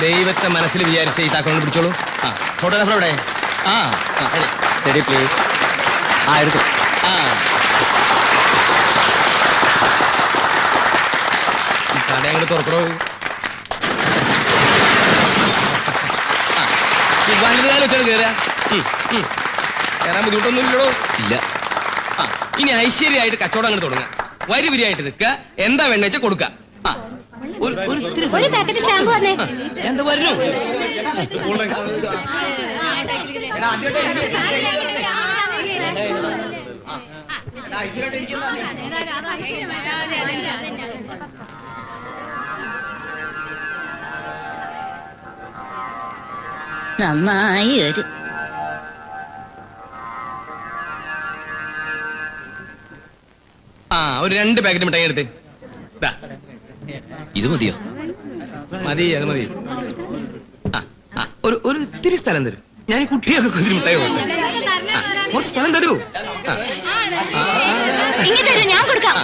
ദൈവത്തെ മനസ്സിൽ വിചാരിച്ച ഈ താക്കോണ്ട് പിടിച്ചോളൂ. ആ ഫോട്ടോഗ്രാഫർ എവിടെ? ആ ശരി പ്ലീസ്. ആ എടുക്കും. ആ ഈ കട അങ്ങോട്ട് തുറക്കണോ? വലുതാലും വെച്ചാൽ കയറുക. കയറാൻ ബുദ്ധിമുട്ടൊന്നുമില്ലടോ. ഇല്ല. ആ ഇനി ഐശ്വര്യമായിട്ട് കച്ചവടം അങ്ങോട്ട് തുടങ്ങുക. വരി വരിയായിട്ട് നിൽക്കുക. എന്താ വേണ്ട വെച്ചാൽ കൊടുക്കുക. എന്താ പറഞ്ഞു? നന്നായി വരും. ആ ഒരു 2 പാക്കറ്റ് മിഠായി എടുത്ത്. ഇത് മതിയോ? മതി, അത് മതി. ഒരു ഇത്തിരി സ്ഥലം തരും. ഞാൻ ഈ കുട്ടികൾക്ക് ഒത്തിരി മിഠായി കൊടുക്കും. കുറച്ച് സ്ഥലം തരൂ. ഞാൻ കൊടുക്കാം.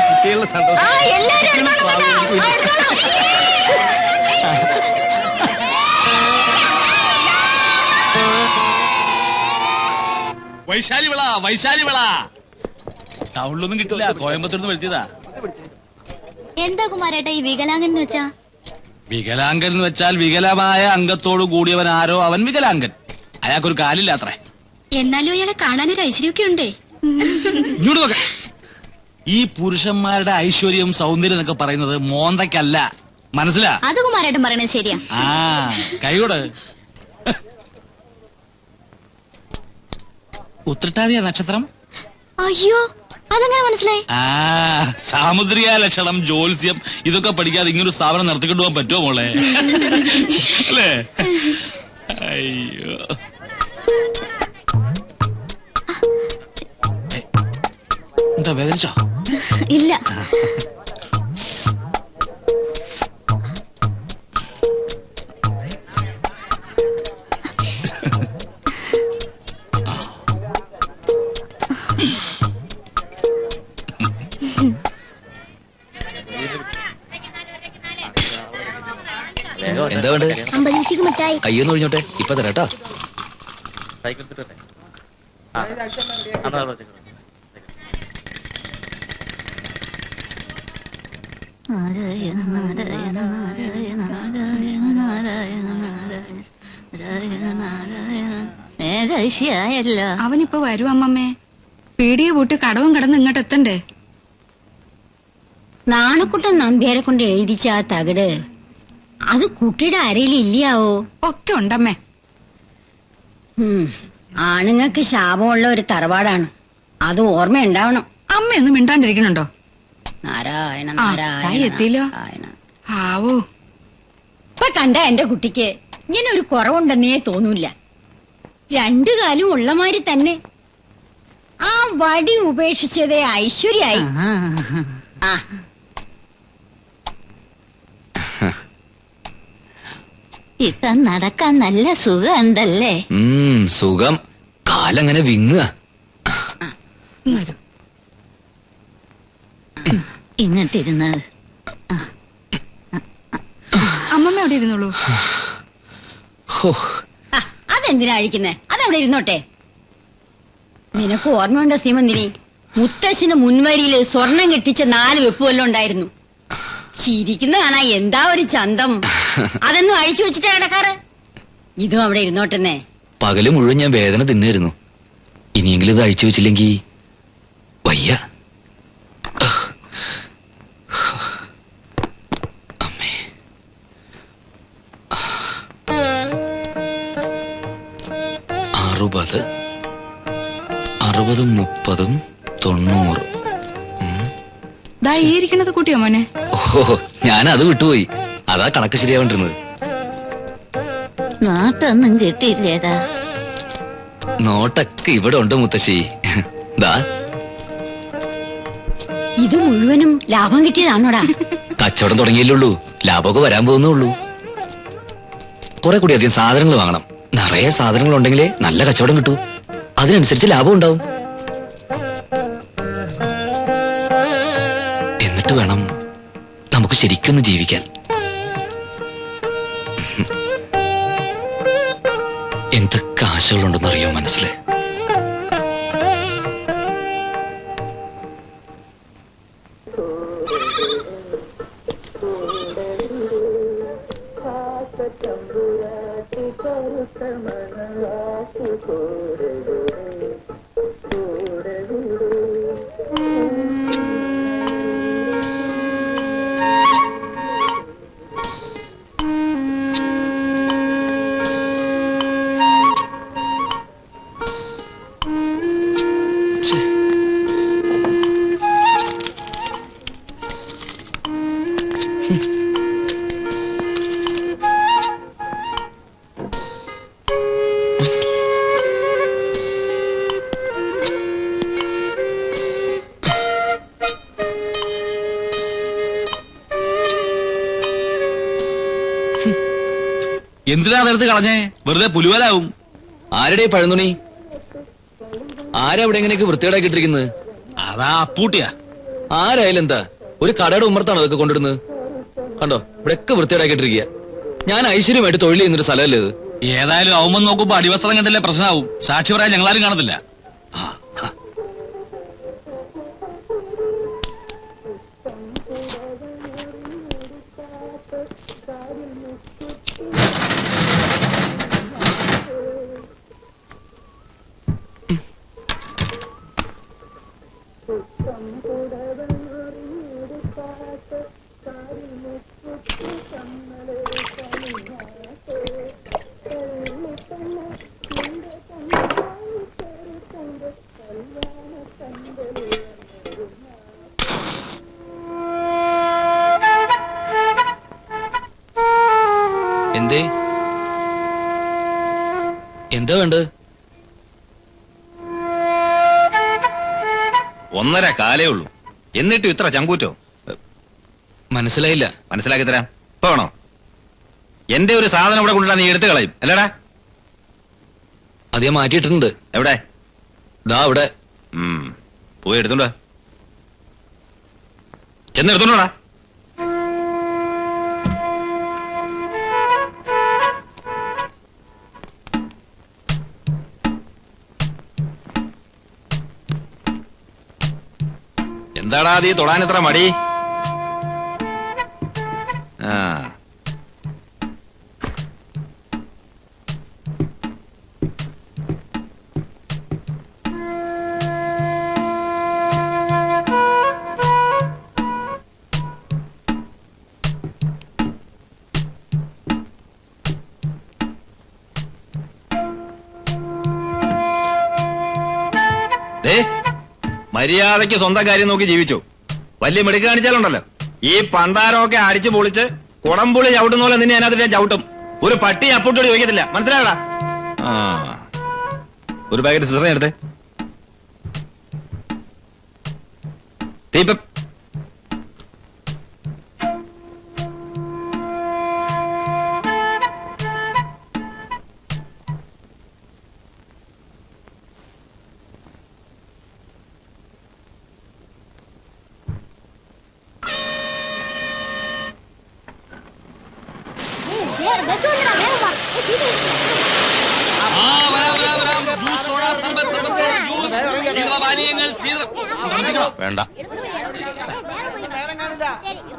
കുട്ടികളുടെ സന്തോഷം. വൈശാലി വിള, വൈശാലി വിള. ടൗണിലൊന്നും കിട്ടില്ല, കോയമ്പത്തൂർന്ന് വരുത്തിയതാ. എന്താ കുമാരേട്ടാ ഈ വികലാംഗൻ എന്ന് വെച്ചാ? വികലാംഗൻ എന്ന് വെച്ചാൽ വികലമായ അംഗത്തോട് കൂടിയവൻ ആരോ അവൻ വികലാംഗൻ. അയാൾക്കൊരു കാലില്ല അത്രേ. എന്നാലും അയാളെ കാണാനൊരു ഐശ്വര്യമൊക്കെ ഉണ്ടേ. ഇങ്ങോട്ട് നോക്ക. ഈ പുരുഷന്മാരുടെ ഐശ്വര്യം സൗന്ദര്യം എന്നൊക്കെ പറയുന്നത് മോന്തയ്ക്കല്ല, മനസ്സിലാ? അത് കുമാരേട്ടൻ പറയണത് ശരിയാ. ആ കൈയോട്. ഉത്രട്ടാതിയ നക്ഷത്രം. അയ്യോ അതെങ്ങനെ മനസ്സിലായി? ആ സാമുദ്രിക ലക്ഷണം, ജ്യോത്സ്യം ഇതൊക്കെ പഠിക്കാതെ ഇങ്ങനൊരു സ്ഥാപനം നടത്തിക്കൊണ്ടു പോകാൻ പറ്റുമോ മോളെ? അല്ലേ? അയ്യോ എന്താ വേദനിച്ചോ? ഇല്ല. എന്താ വേണ്ടത്? കയ്യൊന്ന് ഒഴിഞ്ഞോട്ടെ, ഇപ്പൊ തരാട്ടോ. അവനിപ്പോ വരും അമ്മമ്മേ. പീടിയെ പൂട്ടി കടവും കടന്ന് ഇങ്ങോട്ട് എത്തണ്ടേ? നാണക്കുട്ടൻ നമ്പ്യാരെ കൊണ്ട് എഴുതിച്ച ആ തകിട് അത് കുട്ടിയുടെ അരയിൽ ഇല്ലയാവോ? ഒക്കെ ഉണ്ടമ്മേ. ആണുങ്ങൾക്ക് ശാപമുള്ള ഒരു തറവാടാണ്, അത് ഓർമ്മയുണ്ടാവണം. അമ്മയൊന്നും മിണ്ടാണ്ടിരിക്കണുണ്ടോ? നാരായണ എത്തിയില്ലോ. ആവോ ഇപ്പൊ കണ്ട എന്റെ കുട്ടിക്ക് ഇങ്ങനെ ഒരു കുറവുണ്ടെന്നേ തോന്നൂല. 2 കാലും ഉള്ളമാതിരി തന്നെ. ആ വടി ഉപേക്ഷിച്ചതേ ഐശ്വര്യായി. ആ ഇപ്പൊ നടക്കാൻ നല്ല സുഖം ഉണ്ടല്ലേ? സുഖം. കാലങ്ങനെ വിങ്ങുക. ഇങ്ങോട്ടിരുന്നത്. അമ്മമ്മ അവിടെ ഇരുന്നോളൂ. അതെന്തിനാ അഴിക്കുന്നേ? അതവിടെ ഇരുന്നോട്ടെ. നിനക്ക് ഓർമ്മയുണ്ടോ സീമന്തിനി? മുത്തശ്ശന് മുൻവരിയില് സ്വർണം കെട്ടിച്ച 4 വെപ്പ് വല്ലതും ഉണ്ടായിരുന്നു. ചിരിക്കുന്ന കാണാ എന്താ ഒരു ചന്തം. അതൊന്നും അഴിച്ചു വെച്ചിട്ടാ കിടക്കാറ്. ഇതും അവിടെ ഇരുന്നോട്ടെന്നേ. പകല് മുഴുവൻ ഞാൻ വേദന തിന്നായിരുന്നു. ഇനിയെങ്കിലും ഇത് അഴിച്ചു വെച്ചില്ലെങ്കി വയ്യ. അമ്മേ 60 60 30 90. ഇരിക്കണത് കൂട്ടിയോ മോനെ? ഓഹോ ഞാനത് വിട്ടുപോയി. അതാ കണക്ക് ശരിയാവേണ്ടിരുന്നത്. നോട്ടൊന്നും കിട്ടിയില്ലേടാ? നോട്ടൊക്കെ ഇവിടെ ഉണ്ട് മുത്തശ്ശി. ഇത് മുഴുവനും ലാഭം കിട്ടിയതാണോടാ? കച്ചവടം തുടങ്ങിയില്ലുള്ളൂ, ലാഭമൊക്കെ വരാൻ പോകുന്നുള്ളൂ. കുറെ കൂടി അധികം സാധനങ്ങൾ വാങ്ങണം. നിറയെ സാധനങ്ങൾ ഉണ്ടെങ്കിലേ നല്ല കച്ചവടം കിട്ടൂ. അതിനനുസരിച്ച് ലാഭം ഉണ്ടാവും. എന്നിട്ട് വേണം നമുക്ക് ശരിക്കൊന്ന് ജീവിക്കാൻ. എന്തൊക്കെ ആശകളുണ്ടെന്നറിയോ മനസ്സിൽ. എന്തിനാ അതെടുത്ത് കളഞ്ഞേ? വെറുതെ പുലുവലാവും. ആരുടെ പഴന്തുണി? ആരാ ഇവിടെ എങ്ങനെയൊക്കെ വൃത്തികേടാക്കി ഇട്ടിരിക്കുന്നത്? അതാ അപ്പൂട്ടിയാ. ആരായാലും എന്താ, ഒരു കടയുടെ ഉമ്മറത്താണോ അതൊക്കെ കൊണ്ടിടുന്നത്? കണ്ടോ, ഇവിടെയൊക്കെ വൃത്തികേടാക്കിയിട്ടിരിക്കുക. ഞാൻ ഐശ്വര്യമായിട്ട് തൊഴിൽ ചെയ്യുന്നൊരു സ്ഥലമല്ലേ ഇത്? ഏതായാലും അവൻ നോക്കുമ്പോ അടിവസ്ത്രം കണ്ടില്ലേ പ്രശ്നമാവും. സാക്ഷി പറയാൻ ഞങ്ങളാരും കാണത്തില്ല. എന്തേ, എന്താ വേണ്ടത്? 1.5 കാലേ ഉള്ളൂ, എന്നിട്ടും ഇത്ര ചങ്കൂറ്റോ? മനസ്സിലായില്ല. മനസ്സിലാക്കി തരാം. ഇപ്പൊ വേണോ? എന്റെ ഒരു സാധനം ഇവിടെ കൊണ്ടുവരാൻ നീ എടുത്തു കളയും അല്ലടാ? അത് ഞാൻ മാറ്റിയിട്ടുണ്ട്. എവിടെ? ദാ അവിടെ. പോയി എടുത്തോണ്ടാ, ചെന്ന് എടുത്തോണ്ടാ. എന്താടാ നീ തൊടാൻ എത്ര മടി? മര്യാദയ്ക്ക് സ്വന്തം കാര്യം നോക്കി ജീവിച്ചു. വലിയ മിടുക്ക് കാണിച്ചാലുണ്ടല്ലോ, ഈ പണ്ടാരമൊക്കെ അടിച്ചു പൊളിച്ച് കുടംപുളി ചവിട്ടുന്ന പോലെ നിന്നെ അതിനകത്ത് ഞാൻ ചവിട്ടും. ഒരു പട്ടി അപ്പൂട്ടോട് ചോദിക്കത്തില്ല, മനസ്സിലായടാ? ഒരു പാക്കറ്റ് സിസറ എടുത്തേ. തീപ്പം വേണ്ട.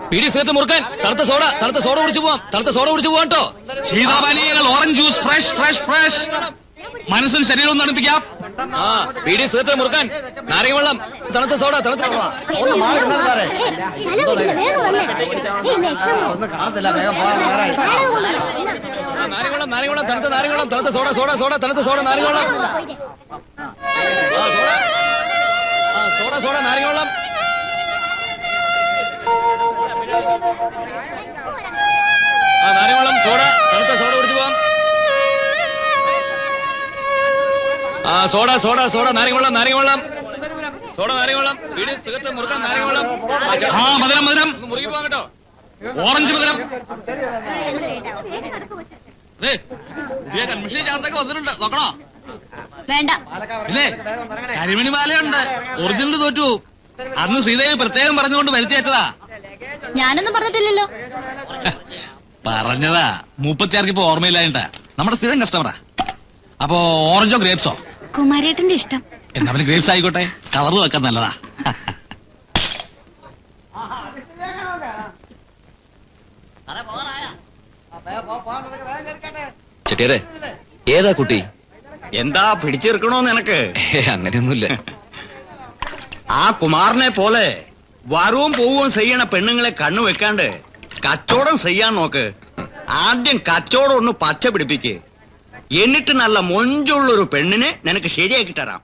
പീടി സേത്ത് മുറുക്കാൻ തണുത്ത സോഡ കുടിച്ചു പോവാം. തണുത്ത സോഡ കുടിച്ചു പോവാം കേട്ടോ. ശീതപാനീയങ്ങൾ, orange juice, fresh fresh fresh. മനസ്സും ശരീരവും തണുപ്പിക്കാം. പീടി സേത്ത് മുറുക്കാൻ നാരങ്ങ വെള്ളം, തണുത്ത സോഡ, തണുത്ത നാരങ്ങ വെള്ളം, തണുത്ത നാരങ്ങ വെള്ളം, തണുത്ത തണുത്ത സോഡ, നാരങ്ങ വെള്ളം, സോഡ, നാരങ്ങ വെള്ളം. നാരങ്ങ വെള്ളം, സോഡ, തണുത്ത സോഡ കുടിച്ചു പോവാം. സോഡ, നാരങ്ങ വെള്ളം, സോഡ, നാരങ്ങ വെള്ളം, വീട് സിഗരറ്റ് മുറുക്കാൻ നാരങ്ങ വെള്ളം. മധുരം മുറുകി പോവാം കേട്ടോ. ഓറഞ്ച് മധുരം. കൺമിഷൻ ചാർത്തൊക്കെ വന്നിട്ടുണ്ട്, നോക്കണോ? വേണ്ട. പിന്നെ കരിമണി മാലയുണ്ട്, ഒറിജിനൽ തോറ്റു. അന്ന് ശ്രീദേവി പ്രത്യേകം പറഞ്ഞുകൊണ്ട് വരുത്തി വെച്ചതാ. ഞാനൊന്നും പറഞ്ഞിട്ടില്ലല്ലോ. പറഞ്ഞതാ, 36 ഇപ്പൊ ഓർമ്മയില്ലായിട്ടാ. നമ്മുടെ സ്ഥിരം കസ്റ്റമറാ. അപ്പോ ഓറഞ്ചോ ഗ്രേപ്സോ? കുമാരേട്ടന്റെ ഇഷ്ടം. എന്നാ പിന്നെ ഗ്രേപ്സ് ആയിക്കോട്ടെ, കളറ് വെക്കാൻ നല്ലതാ. ചെട്ടിയാരെ, ഏതാ കുട്ടി? എന്താ പിടിച്ചെടുക്കണോ നിനക്ക്? അങ്ങനെയൊന്നുമില്ല. ആ കുമാറിനെ പോലെ വരവും പോവുകയും ചെയ്യണ പെണ്ണുങ്ങളെ കണ്ണു വെക്കാണ്ട് കച്ചവടം ചെയ്യാൻ നോക്ക്. ആദ്യം കച്ചവടം ഒന്ന് പച്ച പിടിപ്പിക്ക്. എന്നിട്ട് നല്ല മൊഞ്ചുള്ളൊരു പെണ്ണിനെ നിനക്ക് ശരിയാക്കി തരാം.